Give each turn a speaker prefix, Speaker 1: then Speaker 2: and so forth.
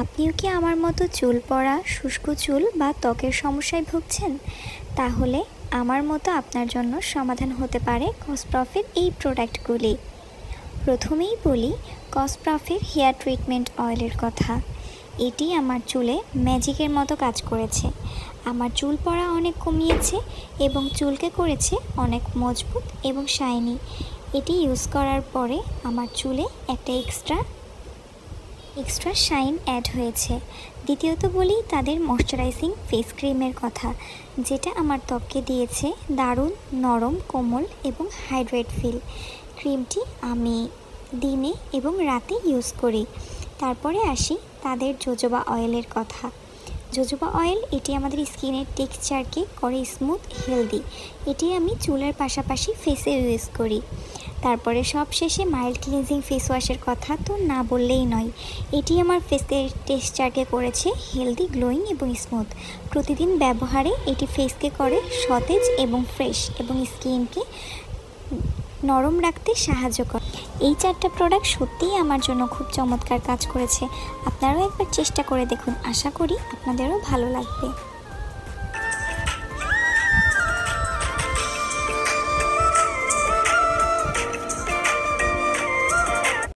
Speaker 1: আপনিও কি আমার মতো চুল পড়া, শুষ্ক চুল বা ত্বকের সমস্যায় ভুগছেন? তাহলে আমার মতো আপনার জন্য সমাধান হতে পারে কসপ্রফের এই প্রোডাক্টগুলি। প্রথমেই বলি কসপ্রফের হেয়ার ট্রিটমেন্ট অয়েলের কথা। এটি আমার চুলে ম্যাজিকের মতো কাজ করেছে। আমার চুল পড়া অনেক কমিয়েছে এবং চুলকে করেছে অনেক মজবুত এবং শাইনি। এটি ইউজ করার পরে আমার চুলে একটা এক্সট্রা শাইন অ্যাড হয়েছে। দ্বিতীয়ত বলি তাদের ময়শ্চারাইজিং ফেস ক্রিমের কথা, যেটা আমার ত্বককে দিয়েছে দারুণ নরম, কোমল এবং হাইড্রেট ফিল। ক্রিমটি আমি দিনে এবং রাতে ইউজ করি। তারপরে আসি তাদের জোজোবা অয়েলের কথা। জোজোবা অয়েল এটি আমাদের স্কিনের টেক্সচারকে করে স্মুথ, হেলদি। এটি আমি চুলের পাশাপাশি ফেসে ইউজ করি। তারপরে সবশেষে মাইল্ড ক্লিনজিং ফেস ওয়াশের কথা তো না বললেই নয়। এটি আমার ফেসের টেক্সচারকে করেছে হেলদি, গ্লোয়িং এবং স্মুথ। প্রতিদিন ব্যবহারে এটি ফেসকে করে সতেজ এবং ফ্রেশ এবং স্কিনকে নরম রাখতে সাহায্য করে। এই 4টা প্রোডাক্ট সত্যিই আমার জন্য খুব চমৎকার কাজ করেছে। আপনারাও একবার চেষ্টা করে দেখুন, আশা করি আপনাদেরও ভালো লাগবে।